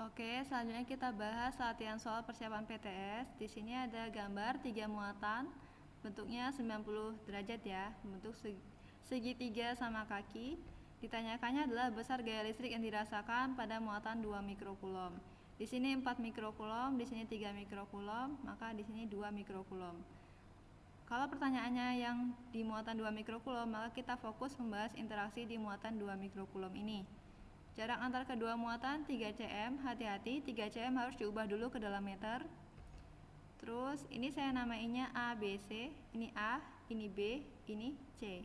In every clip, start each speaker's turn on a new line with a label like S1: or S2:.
S1: Oke, selanjutnya kita bahas latihan soal persiapan PTS. Di sini ada gambar 3 muatan, bentuknya 90 derajat ya, bentuk segitiga sama kaki. Ditanyakannya adalah besar gaya listrik yang dirasakan pada muatan 2 mikrokulom. Di sini 4 mikrokulom, di sini 3 mikrokulom, maka di sini 2 mikrokulom. Kalau pertanyaannya yang di muatan 2 mikrokulom, maka kita fokus membahas interaksi di muatan 2 mikrokulom ini. Jarak antar kedua muatan 3 cm, hati-hati 3 cm harus diubah dulu ke dalam meter. Terus ini saya namainya A, B, C, ini A, ini B, ini C.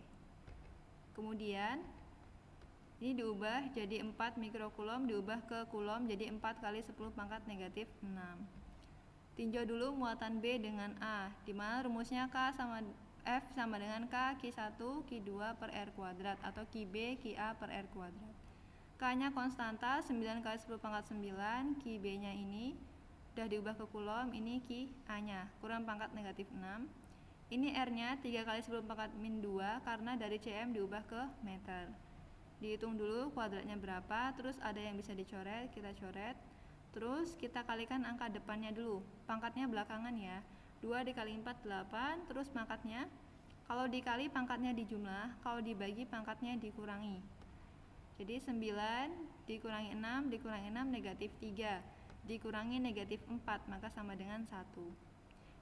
S1: Kemudian ini diubah jadi 4 mikrokulom, diubah ke kulom jadi 4 kali 10 pangkat negatif 6. Tinjau dulu muatan B dengan A, di mana rumusnya F sama dengan K Q1 Q2 per R kuadrat atau QB QA per R kuadrat. K-nya konstanta 9 kali 10 pangkat 9, QB-nya ini udah diubah ke kulom, ini QA-nya kurang pangkat negatif 6. Ini R-nya 3 kali 10 pangkat min 2 karena dari cm diubah ke meter. Dihitung dulu kuadratnya berapa, terus ada yang bisa dicoret, kita coret. Terus kita kalikan angka depannya dulu, pangkatnya belakangan ya. 2 dikali 4, 8, terus pangkatnya. Kalau dikali pangkatnya dijumlah, kalau dibagi pangkatnya dikurangi. Jadi 9 dikurangi 6, dikurangi 6 negatif 3, dikurangi negatif 4, maka sama dengan 1.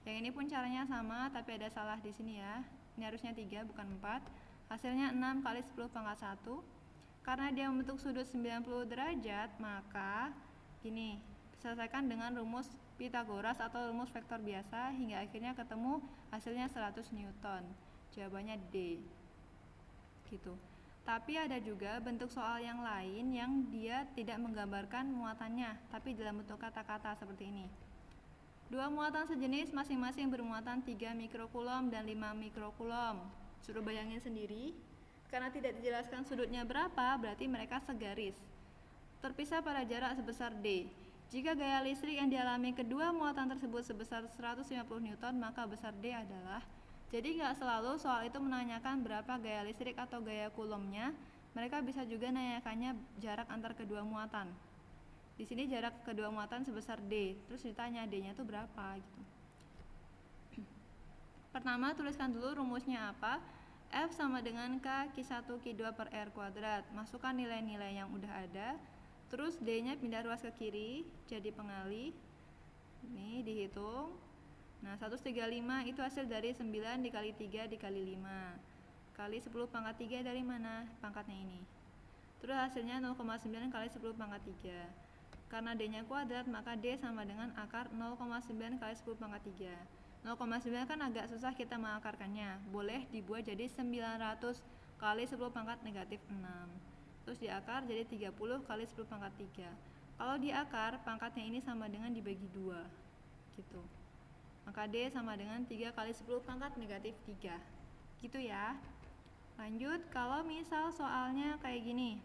S1: Yang ini pun caranya sama, tapi ada salah di sini ya. Ini harusnya 3 bukan 4. Hasilnya 6 kali 10 pangkat 1. Karena dia membentuk sudut 90 derajat, maka gini, selesaikan dengan rumus Pitagoras atau rumus vektor biasa hingga akhirnya ketemu hasilnya 100 Newton. Jawabannya D. Gitu. Tapi ada juga bentuk soal yang lain yang dia tidak menggambarkan muatannya, tapi dalam bentuk kata-kata seperti ini. Dua muatan sejenis masing-masing bermuatan 3 mikrokulom dan 5 mikrokulom. Suruh bayangin sendiri. Karena tidak dijelaskan sudutnya berapa, berarti mereka segaris. Terpisah pada jarak sebesar D. Jika gaya listrik yang dialami kedua muatan tersebut sebesar 150 Newton, maka besar D adalah. Jadi nggak selalu soal itu menanyakan berapa gaya listrik atau gaya kulomnya. Mereka bisa juga menanyakannya jarak antar kedua muatan. Di sini jarak kedua muatan sebesar D. Terus ditanya D-nya itu berapa gitu. Pertama, tuliskan dulu rumusnya apa. F sama dengan K Q1 Q2 per R kuadrat. Masukkan nilai-nilai yang udah ada. Terus D-nya pindah ruas ke kiri, jadi pengali. Ini dihitung. Nah, 135 itu hasil dari 9 dikali 3 dikali 5. Kali 10 pangkat 3 dari mana? Pangkatnya ini. Terus hasilnya 0,9 kali 10 pangkat 3. Karena D-nya kuadrat, maka D sama dengan akar 0,9 kali 10 pangkat 3. 0,9 kan agak susah kita mengakarkannya. Boleh dibuat jadi 900 kali 10 pangkat negatif 6. Terus diakar jadi 30 kali 10 pangkat 3. Kalau diakar, pangkatnya ini sama dengan dibagi 2. Gitu. Maka D sama dengan 3 kali 10 pangkat negatif 3. Gitu ya. Lanjut, kalau misal soalnya kayak gini.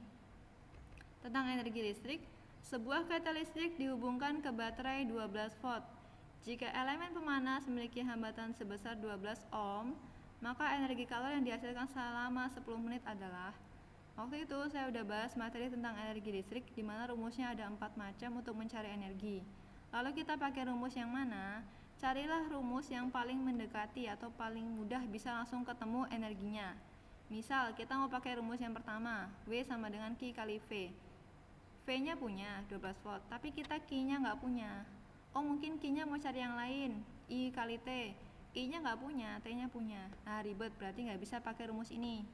S1: Tentang energi listrik, sebuah ketel listrik dihubungkan ke baterai 12 volt. Jika elemen pemanas memiliki hambatan sebesar 12 ohm, maka energi kalor yang dihasilkan selama 10 menit adalah. Waktu itu saya udah bahas materi tentang energi listrik, di mana rumusnya ada 4 macam untuk mencari energi. Lalu kita pakai rumus yang mana? Carilah rumus yang paling mendekati atau paling mudah bisa langsung ketemu energinya. Misal kita mau pakai rumus yang pertama, W sama dengan Q kali V. V-nya punya 12 volt, tapi kita Q-nya nggak punya. Oh, mungkin Q-nya mau cari yang lain, I kali T. I-nya nggak punya, T-nya punya. Nah, ribet, berarti nggak bisa pakai rumus ini.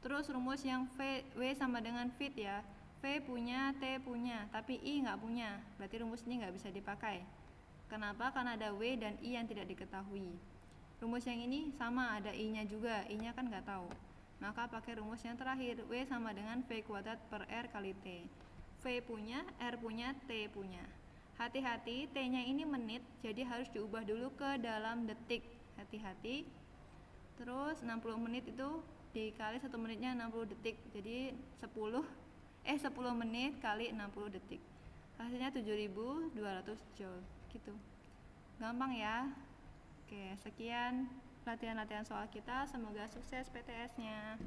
S1: Terus rumus yang W sama dengan fit ya. V punya, T punya, tapi I nggak punya. Berarti rumus ini nggak bisa dipakai. Kenapa? Karena ada W dan I yang tidak diketahui. Rumus yang ini sama, ada I-nya juga. I-nya kan nggak tahu. Maka pakai rumus yang terakhir, W sama dengan V kuadrat per R kali T. V punya, R punya, T punya. Hati-hati, T-nya ini menit, jadi harus diubah dulu ke dalam detik. Hati-hati. Terus 60 menit itu dikali 1 menitnya 60 detik. Jadi 10 menit kali 60 detik. Hasilnya 7200 joule gitu. Gampang ya. Oke, sekian latihan-latihan soal kita. Semoga sukses PTS-nya.